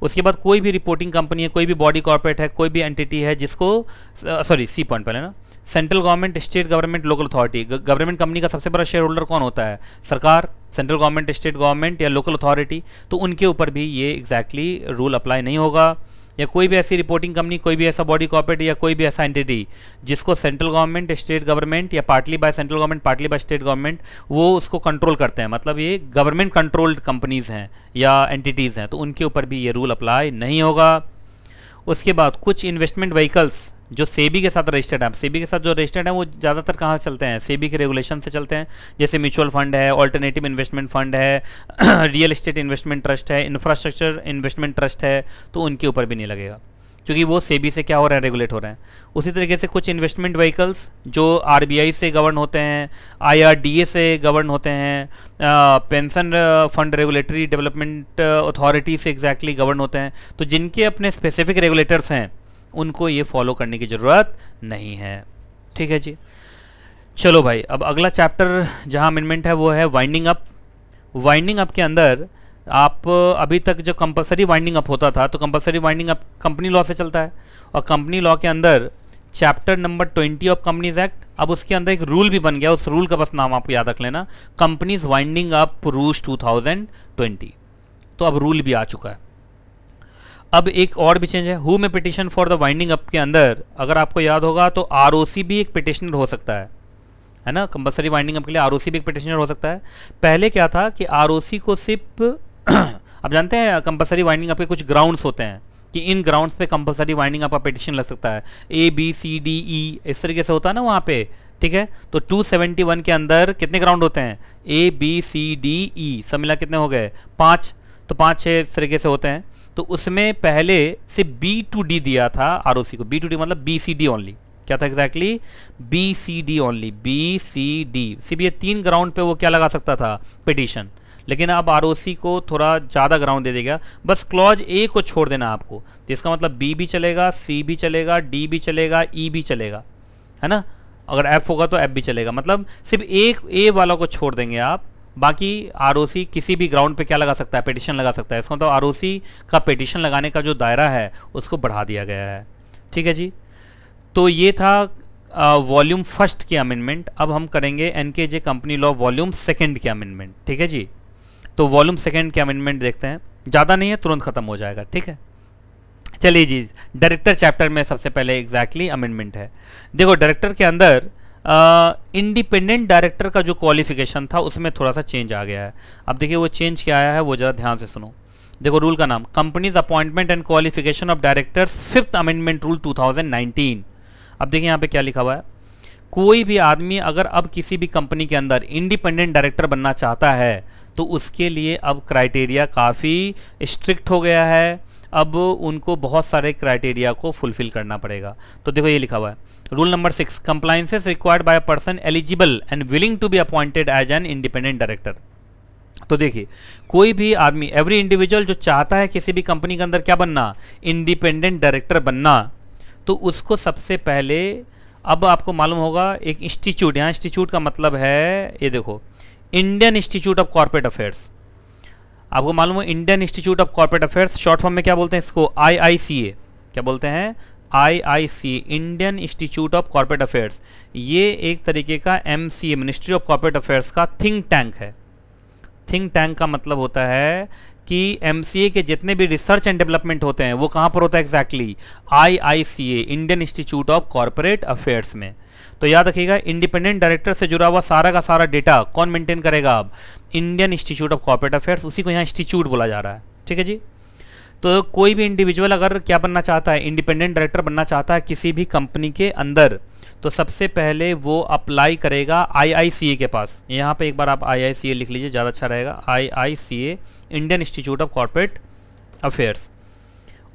उसके बाद कोई भी रिपोर्टिंग कंपनी है, कोई भी बॉडी कॉर्पोरेट है, कोई भी एंटिटी है जिसको सी पॉइंट पहले ना, central government, state government, local authority. Government company का सबसे बड़ा शेयर होल्डर कौन होता है? सरकार, सेंट्रल गवर्नमेंट, स्टेट गवर्नमेंट या लोकल अथॉरिटी, तो उनके ऊपर भी ये एग्जैक्टली रूल अप्लाई नहीं होगा। या कोई भी ऐसी रिपोर्टिंग कंपनी, कोई भी ऐसा बॉडी कॉर्पोरेट या कोई भी ऐसा एंटिटी जिसको सेंट्रल गवर्नमेंट, स्टेट गवर्नमेंट या partly by central government, partly by state government वो उसको कंट्रोल करते हैं, मतलब ये गवर्नमेंट कंट्रोल्ड कंपनीज हैं या एंटिटीज़ हैं, तो उनके ऊपर भी ये रूल अप्लाई नहीं होगा। उसके बाद कुछ इन्वेस्टमेंट व्हीकल्स जो सेबी के साथ रजिस्टर्ड है, सेबी के साथ जो रजिस्टर्ड है वो ज़्यादातर कहाँ से चलते हैं? सेबी के रेगुलेशन से चलते हैं, जैसे म्यूचुअल फंड है, ऑल्टरनेटिव इन्वेस्टमेंट फंड है, रियल एस्टेट इन्वेस्टमेंट ट्रस्ट है, इंफ्रास्ट्रक्चर इन्वेस्टमेंट ट्रस्ट है, तो उनके ऊपर भी नहीं लगेगा क्योंकि वो सेबी से क्या हो रहा है? रेगुलेट हो रहे हैं। उसी तरीके से कुछ इन्वेस्टमेंट व्हीकल्स जो आरबीआई से गवर्न होते हैं, आईआरडीए से गवर्न होते हैं, pension fund regulatory development authority से एग्जैक्टली गवर्न होते हैं, तो जिनके अपने स्पेसिफिक रेगुलेटर्स हैं उनको ये फॉलो करने की ज़रूरत नहीं है। ठीक है जी, चलो भाई, अब अगला चैप्टर जहाँ अमेंडमेंट है वो है वाइंडिंग अप। वाइंडिंग अप के अंदर आप अभी तक जो कंपलसरी वाइंडिंग अप होता था तो compulsory winding up company law से चलता है, और कंपनी लॉ के अंदर chapter number 20 of companies act, अब उसके अंदर एक रूल भी बन गया, उस रूल का बस नाम आपको याद रख लेना, कंपनीज वाइंडिंग अप रूल्स 2020। तो अब रूल भी आ चुका है। अब एक और भी चेंज है, हु में petition for the winding up के अंदर अगर आपको याद होगा तो आरओसी भी एक पिटिशनर हो सकता है ना, कंपलसरी वाइंडिंग अप के लिए आरओसी भी एक पिटिशनर हो सकता है। पहले क्या था कि आरओसी को सिर्फ आप जानते हैं कंपलसरी वाइंडिंग अप के कुछ ग्राउंड्स होते हैं कि इन ग्राउंड्स पे कंपलसरी वाइंडिंग अप का पिटिशन लग सकता है, ABCDE इस तरीके से होता है ना वहाँ पे, ठीक है। तो 271 के अंदर कितने ग्राउंड होते हैं? ABCDE सब मिला कितने हो गए? 5, तो 5-6 इस तरीके से होते हैं। तो उसमें पहले सिर्फ B to D दिया था आरओसी को, B to D मतलब BCD ओनली, क्या था एग्जैक्टली? BCD ओनली, BCD सिर्फ ये 3 ग्राउंड पे वो क्या लगा सकता था? पिटिशन। लेकिन अब आरओसी को थोड़ा ज़्यादा ग्राउंड दे देगा, बस क्लॉज ए को छोड़ देना आपको, तो इसका मतलब B भी चलेगा, C भी चलेगा, D भी चलेगा, E भी चलेगा, है ना। अगर F होगा तो F भी चलेगा, मतलब सिर्फ एक A वाला को छोड़ देंगे आप, बाकी आरओसी किसी भी ग्राउंड पे क्या लगा सकता है? पिटिशन लगा सकता है। इसका मतलब आरओसी का पिटिशन लगाने का जो दायरा है उसको बढ़ा दिया गया है। ठीक है जी, तो ये था वॉल्यूम फर्स्ट के अमेंडमेंट। अब हम करेंगे NKJ company law volume second के अमेंडमेंट। ठीक है जी, तो वॉल्यूम सेकंड के अमेंडमेंट देखते हैं, ज़्यादा नहीं है, तुरंत खत्म हो जाएगा। ठीक है, चलिए जी, डायरेक्टर चैप्टर में सबसे पहले एग्जैक्टली अमेंडमेंट है। देखो डायरेक्टर के अंदर इंडिपेंडेंट डायरेक्टर का जो क्वालिफिकेशन था उसमें थोड़ा सा चेंज आ गया है। अब देखिए वो चेंज क्या आया है वो ज़रा ध्यान से सुनो। देखो रूल का नाम companies appointment and qualification of directors 5th amendment rule 2019। अब देखिए यहाँ पे क्या लिखा हुआ है, कोई भी आदमी अगर अब किसी भी कंपनी के अंदर इंडिपेंडेंट डायरेक्टर बनना चाहता है तो उसके लिए अब क्राइटेरिया काफ़ी स्ट्रिक्ट हो गया है। अब उनको बहुत सारे क्राइटेरिया को फुलफिल करना पड़ेगा। तो देखो ये लिखा हुआ है rule number 6, compliances required by a person eligible and willing to be appointed as an independent director. तो देखिए कोई भी आदमी, एवरी इंडिविजुअल जो चाहता है किसी भी कंपनी के अंदर क्या बनना, इंडिपेंडेंट डायरेक्टर बनना, तो उसको सबसे पहले, अब आपको मालूम होगा एक इंस्टीट्यूट, यहाँ इंस्टीट्यूट का मतलब है ये देखो Indian institute of corporate affairs. आपको मालूम है Indian institute of corporate affairs, short form में क्या बोलते हैं इसको, IICA। क्या बोलते हैं, IICA, Indian institute of corporate affairs. ये एक तरीके का MCA, ministry of corporate affairs का थिंक टैंक है। थिंक टैंक का मतलब होता है कि MCA के जितने भी रिसर्च एंड डेवलपमेंट होते हैं वो कहाँ पर होता है exactly, IICA, Indian institute of corporate affairs में। तो याद रखिएगा इंडिपेंडेंट डायरेक्टर से जुड़ा हुआ सारा का सारा डेटा कौन मेंटेन करेगा, अब Indian institute of corporate affairs, उसी को यहाँ इंस्टीट्यूट बोला जा रहा है। ठीक है जी। तो कोई भी इंडिविजुअल अगर क्या बनना चाहता है, इंडिपेंडेंट डायरेक्टर बनना चाहता है किसी भी कंपनी के अंदर, तो सबसे पहले वो अप्लाई करेगा IICA के पास। यहाँ पे एक बार आप IICA लिख लीजिए, ज़्यादा अच्छा रहेगा, IICA, Indian institute of corporate affairs.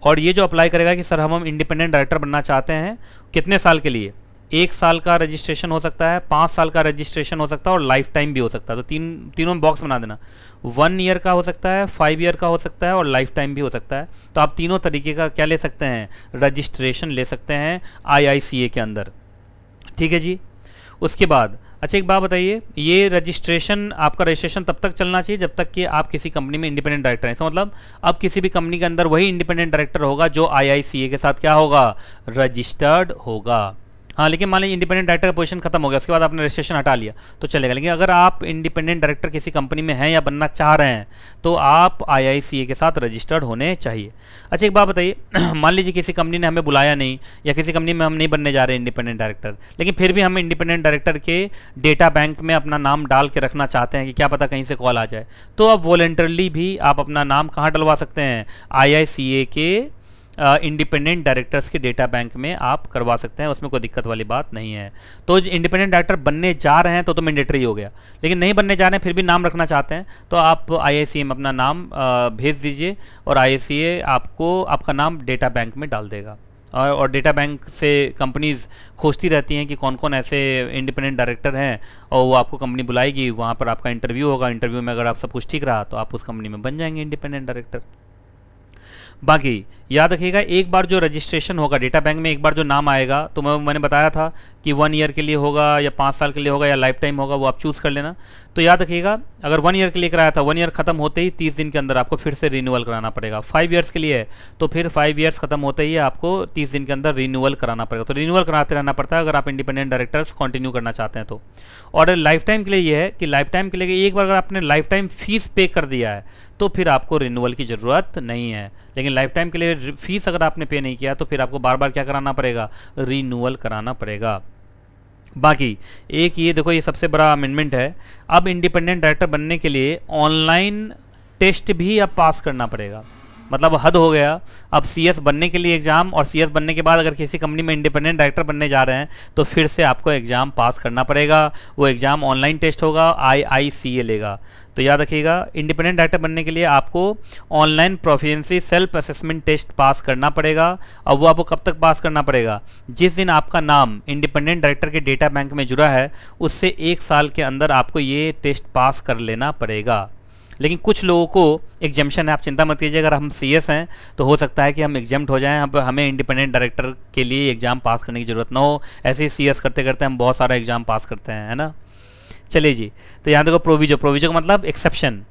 और ये जो अप्लाई करेगा कि सर हम इंडिपेंडेंट डायरेक्टर बनना चाहते हैं, कितने साल के लिए, 1 साल का रजिस्ट्रेशन हो सकता है, 5 साल का रजिस्ट्रेशन हो सकता है और लाइफ टाइम भी हो सकता है। तो तीनों में बॉक्स बना देना, 1 ईयर का हो सकता है, 5 ईयर का हो सकता है और लाइफ टाइम भी हो सकता है। तो आप तीनों तरीके का क्या ले सकते हैं, रजिस्ट्रेशन ले सकते हैं IICA के अंदर। ठीक है जी। उसके बाद अच्छा एक बात बताइए, ये रजिस्ट्रेशन, आपका रजिस्ट्रेशन तब तक चलना चाहिए जब तक कि आप किसी कंपनी में इंडिपेंडेंट डायरेक्टर हैं। इसका मतलब अब किसी भी कंपनी के अंदर वही इंडिपेंडेंट डायरेक्टर होगा जो IICA के साथ क्या होगा, रजिस्टर्ड होगा। हाँ, लेकिन मान लीजिए इंडिपेंडेंट डायरेक्टर का पोजीशन खत्म हो गया, उसके बाद आपने रजिस्ट्रेशन हटा लिया तो चलेगा। लेकिन अगर आप इंडिपेंडेंट डायरेक्टर किसी कंपनी में हैं या बनना चाह रहे हैं तो आप IICA के साथ रजिस्टर्ड होने चाहिए। अच्छा एक बात बताइए, मान लीजिए किसी कंपनी ने हमें बुलाया नहीं या किसी कंपनी में हम नहीं बनने जा रहे इंडिपेंडेंट डायरेक्टर, लेकिन फिर भी हम इंडिपेंडेंट डायरेक्टर के डेटा बैंक में अपना नाम डाल के रखना चाहते हैं कि क्या पता कहीं से कॉल आ जाए, तो आप वॉलंटरली भी आप अपना नाम कहाँ डलवा सकते हैं, IICA के इंडिपेंडेंट डायरेक्टर्स के डेटा बैंक में आप करवा सकते हैं, उसमें कोई दिक्कत वाली बात नहीं है। तो इंडिपेंडेंट डायरेक्टर बनने जा रहे हैं तो मैंडेटरी हो गया, लेकिन नहीं बनने जा रहे हैं फिर भी नाम रखना चाहते हैं तो आप IICA में अपना नाम भेज दीजिए और IICA आपको आपका नाम डेटा बैंक में डाल देगा। और डेटा बैंक से कंपनीज़ खोजती रहती हैं कि कौन कौन ऐसे इंडिपेंडेंट डायरेक्टर हैं और वो आपको कंपनी बुलाएगी, वहाँ पर आपका इंटरव्यू होगा, इंटरव्यू में अगर आप सब कुछ ठीक रहा तो आप उस कंपनी में बन जाएंगे इंडिपेंडेंट डायरेक्टर। बाकी याद रखिएगा एक बार जो रजिस्ट्रेशन होगा डेटा बैंक में, एक बार जो नाम आएगा तो मैंने बताया था कि 1 ईयर के लिए होगा या 5 साल के लिए होगा या लाइफ टाइम होगा, वो आप चूज़ कर लेना। तो याद रखिएगा अगर 1 ईयर के लिए कराया था, 1 ईयर खत्म होते ही 30 दिन के अंदर आपको फिर से रिन्यूअल कराना पड़ेगा। 5 ईयर्स के लिए है तो फिर 5 ईयर्स खत्म होते ही आपको 30 दिन के अंदर रिन्यूअल कराना पड़ेगा। तो रिन्यूअल कराते रहना पड़ता है अगर आप इंडिपेंडेंट डायरेक्टर्स कंटिन्यू करना चाहते हैं तो। और लाइफ टाइम के लिए ये है कि लाइफ टाइम के लिए एक बार अगर आपने लाइफ टाइम फीस पे कर दिया है तो फिर आपको रिन्यूअल की ज़रूरत नहीं है, लेकिन लाइफ टाइम के लिए फीस अगर आपने पे नहीं किया तो फिर आपको बार बार क्या कराना पड़ेगा, रिन्यूअल कराना पड़ेगा। बाकी एक ये देखो, ये सबसे बड़ा अमेंडमेंट है, अब इंडिपेंडेंट डायरेक्टर बनने के लिए ऑनलाइन टेस्ट भी अब पास करना पड़ेगा। मतलब हद हो गया, अब CS बनने के लिए एग्ज़ाम और CS बनने के बाद अगर किसी कंपनी में इंडिपेंडेंट डायरेक्टर बनने जा रहे हैं तो फिर से आपको एग्ज़ाम पास करना पड़ेगा। वो एग्ज़ाम ऑनलाइन टेस्ट होगा, IICA लेगा। तो याद रखिएगा इंडिपेंडेंट डायरेक्टर बनने के लिए आपको online proficiency self assessment test pass करना पड़ेगा। और वो आपको कब तक पास करना पड़ेगा, जिस दिन आपका नाम इंडिपेंडेंट डायरेक्टर के डेटा बैंक में जुड़ा है उससे 1 साल के अंदर आपको ये टेस्ट पास कर लेना पड़ेगा। लेकिन कुछ लोगों को एग्जेम्पशन है, आप चिंता मत कीजिए, अगर हम CS हैं तो हो सकता है कि हम एग्जेम्प्ट हो जाएं, हमें इंडिपेंडेंट डायरेक्टर के लिए एग्ज़ाम पास करने की ज़रूरत ना हो। ऐसे ही CS करते करते हम बहुत सारा एग्ज़ाम पास करते हैं, है ना। चलिए जी, तो यहाँ देखो प्रोविजो, प्रोविजो का मतलब एक्सेप्शन।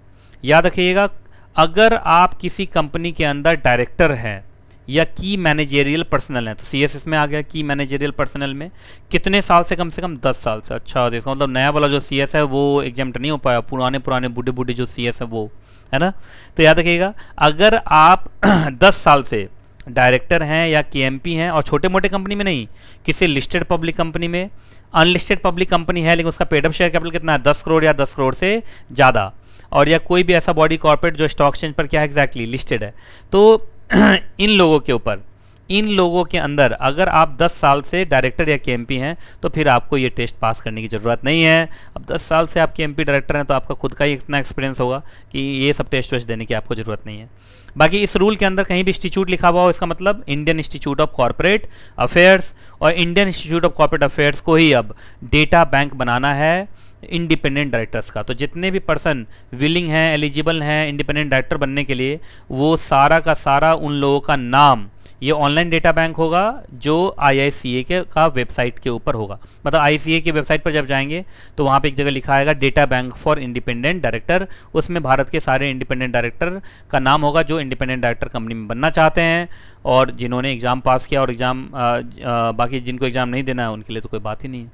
याद रखिएगा अगर आप किसी कंपनी के अंदर डायरेक्टर हैं या की मैनेजेरियल पर्सनल है तो CS इसमें आ गया। की मैनेजेरियल पर्सनल में कितने साल से, कम 10 साल से। अच्छा देखो, मतलब नया वाला जो CS है वो एग्जाम्प्ट नहीं हो पाया, पुराने बूढ़े बूढ़े जो CS है वो, है ना। तो याद रखिएगा अगर आप 10 साल से डायरेक्टर हैं या केएमपी हैं, और छोटे मोटे कंपनी में नहीं, किसी लिस्टेड पब्लिक कंपनी में, अनलिस्टेड पब्लिक कंपनी है लेकिन उसका पेड अप शेयर कैपिटल कितना है 10 करोड़ या 10 करोड़ से ज़्यादा, और या कोई भी ऐसा बॉडी कॉर्पोरेट जो स्टॉक एक्सचेंज पर क्या है एग्जैक्टली लिस्टेड है। तो इन लोगों के ऊपर, इन लोगों के अंदर अगर आप 10 साल से डायरेक्टर या केएमपी हैं तो फिर आपको ये टेस्ट पास करने की ज़रूरत नहीं है। अब 10 साल से आप केएमपी डायरेक्टर हैं तो आपका खुद का ही इतना एक्सपीरियंस होगा कि ये सब टेस्ट वेस्ट देने की आपको ज़रूरत नहीं है। बाकी इस रूल के अंदर कहीं भी इंस्टीट्यूट लिखा हुआ हो, इसका मतलब Indian institute of corporate affairs, और Indian institute of corporate affairs को ही अब डेटा बैंक बनाना है इंडिपेंडेंट डायरेक्टर्स का। तो जितने भी पर्सन विलिंग हैं, एलिजिबल हैं इंडिपेंडेंट डायरेक्टर बनने के लिए, वो सारा का सारा उन लोगों का नाम ये ऑनलाइन डेटा बैंक होगा जो IICA के का वेबसाइट के ऊपर होगा। मतलब IICA की वेबसाइट पर जब जाएंगे तो वहाँ पे एक जगह लिखा आएगा data bank for independent director, उसमें भारत के सारे इंडिपेंडेंट डायरेक्टर का नाम होगा जो इंडिपेंडेंट डायरेक्टर कंपनी में बनना चाहते हैं, और जिन्होंने एग्ज़ाम पास किया, और एग्ज़ाम बाकी जिनको एग्ज़ाम नहीं देना है उनके लिए तो कोई बात ही नहीं है।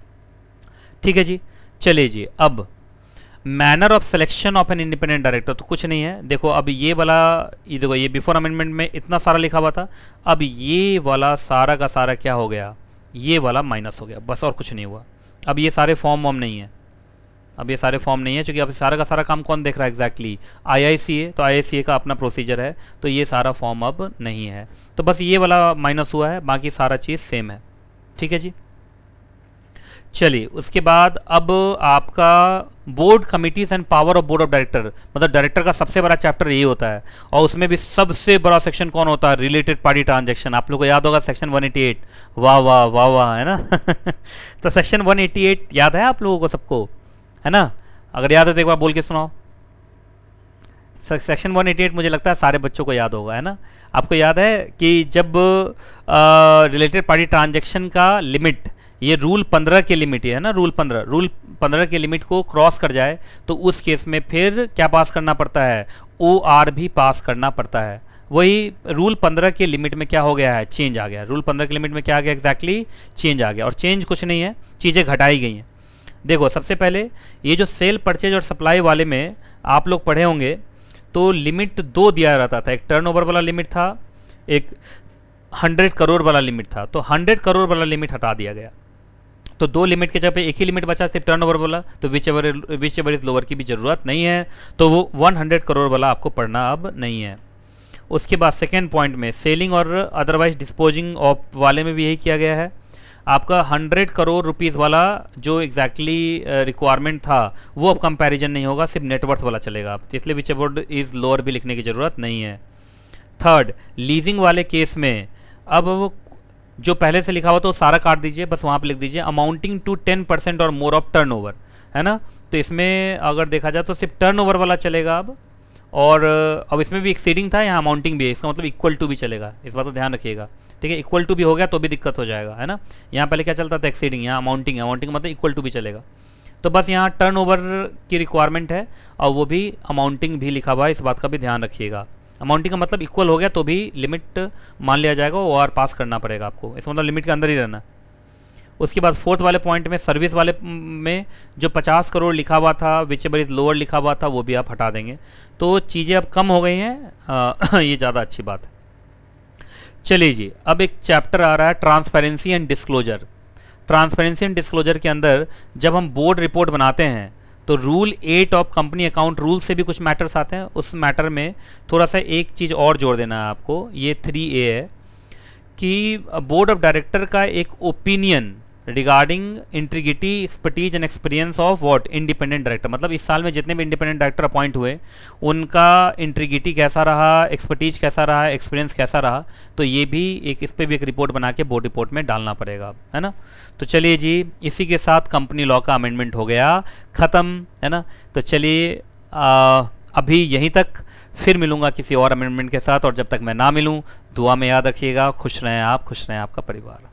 ठीक है जी, चलिए जी। अब manner of selection of N independent director, तो कुछ नहीं है। देखो अब ये वाला, ये देखो ये बिफोर अमेंडमेंट में इतना सारा लिखा हुआ था, अब ये वाला सारा का सारा क्या हो गया, ये वाला माइनस हो गया, बस और कुछ नहीं हुआ। अब ये सारे फॉर्म वॉर्म नहीं है, अब ये सारे फॉर्म नहीं है, क्योंकि अब सारा का सारा काम कौन देख रहा है एग्जैक्टली IICA, तो IICA का अपना प्रोसीजर है, तो ये सारा फॉर्म अब नहीं है। तो बस ये वाला माइनस हुआ है, बाकी सारा चीज़ सेम है। ठीक है जी, चलिए उसके बाद अब आपका board committees and power of board of director, मतलब डायरेक्टर का सबसे बड़ा चैप्टर यही होता है, और उसमें भी सबसे बड़ा सेक्शन कौन होता है, रिलेटेड पार्टी ट्रांजैक्शन। आप लोगों को याद होगा सेक्शन 188, वाह वाह वाह वाह, है ना तो सेक्शन 188 याद है आप लोगों को सबको, है ना? अगर याद है तो एक बार बोल के सुनाओ। सेक्शन 188 मुझे लगता है सारे बच्चों को याद होगा, है ना? आपको याद है कि जब रिलेटेड पार्टी ट्रांजैक्शन का लिमिट, ये रूल 15 के लिमिट है ना, रूल 15 के लिमिट को क्रॉस कर जाए तो उस केस में फिर क्या पास करना पड़ता है, OR भी पास करना पड़ता है। वही रूल 15 के लिमिट में क्या हो गया है, चेंज आ गया। रूल 15 के लिमिट में क्या आ गया एग्जैक्टली, चेंज आ गया, और चेंज कुछ नहीं है, चीज़ें घटाई गई हैं। देखो सबसे पहले ये जो सेल परचेज और सप्लाई वाले में आप लोग पढ़े होंगे तो लिमिट 2 दिया रहता था, एक टर्नओवर वाला लिमिट था, एक 100 करोड़ वाला लिमिट था। तो 100 करोड़ वाला लिमिट हटा दिया गया, तो 2 लिमिट के जगह पे एक ही लिमिट बचा, सिर्फ टर्नओवर वाला, तो विच एवर इज लोअर की भी ज़रूरत नहीं है, तो वो 100 करोड़ वाला आपको पढ़ना अब नहीं है। उसके बाद सेकेंड पॉइंट में सेलिंग और अदरवाइज डिस्पोजिंग ऑफ वाले में भी यही किया गया है। आपका 100 करोड़ रुपीज़ वाला जो एग्जैक्टली रिक्वायरमेंट था वो अब कंपैरिजन नहीं होगा, सिर्फ नेटवर्थ वाला चलेगा, इसलिए विच एवर इज लोअर भी लिखने की ज़रूरत नहीं है। थर्ड, लीजिंग वाले केस में अब वो जो पहले से लिखा हुआ तो सारा काट दीजिए, बस वहाँ पे लिख दीजिए अमाउंटिंग टू 10% और मोर ऑफ टर्नओवर, है ना? तो इसमें अगर देखा जाए तो सिर्फ टर्नओवर वाला चलेगा अब, और अब इसमें भी एक्सीडिंग था, यहाँ अमाउंटिंग भी है, इसका मतलब इक्वल टू भी चलेगा, इस बात को ध्यान रखिएगा। ठीक है, इक्वल टू भी हो गया तो भी दिक्कत हो जाएगा, है ना? यहाँ पहले क्या चलता था एक्सीडिंग, यहाँ अमाउंटिंग, अमाउंटिंग मतलब इक्वल टू भी चलेगा। तो बस यहाँ टर्नओवर की रिक्वायरमेंट है और वो भी अमाउंटिंग भी लिखा हुआ है, इस बात का भी ध्यान रखिएगा। अमाउंटिंग का मतलब इक्वल हो गया तो भी लिमिट मान लिया जाएगा, OR पास करना पड़ेगा आपको, इसका मतलब लिमिट के अंदर ही रहना। उसके बाद फोर्थ वाले पॉइंट में सर्विस वाले में जो 50 करोड़ लिखा हुआ था, विच एवर इज लोअर लिखा हुआ था, वो भी आप हटा देंगे, तो चीज़ें अब कम हो गई हैं, ये ज़्यादा अच्छी बात है। चलिए जी, अब एक चैप्टर आ रहा है transparency and disclosure. Transparency and disclosure के अंदर जब हम बोर्ड रिपोर्ट बनाते हैं तो rule 8 of company account rule से भी कुछ मैटर्स आते हैं। उस मैटर में थोड़ा सा एक चीज़ और जोड़ देना है आपको, ये 3A है कि बोर्ड ऑफ डायरेक्टर का एक opinion regarding integrity, expertise and experience of what independent director, मतलब इस साल में जितने भी इंडिपेंडेंट डायरेक्टर अपॉइंट हुए उनका इंटीग्रिटी कैसा रहा, एक्सपर्टीज कैसा रहा, एक्सपीरियंस कैसा रहा, तो ये भी एक, इस पर भी एक रिपोर्ट बना के बोर्ड रिपोर्ट में डालना पड़ेगा, है ना? तो चलिए जी, इसी के साथ कंपनी लॉ का अमेंडमेंट हो गया ख़त्म, है ना? तो चलिए अभी यहीं तक, फिर मिलूँगा किसी और अमेंडमेंट के साथ, और जब तक मैं ना मिलूँ दुआ में याद रखिएगा। खुश रहें आप, खुश रहें आपका परिवार।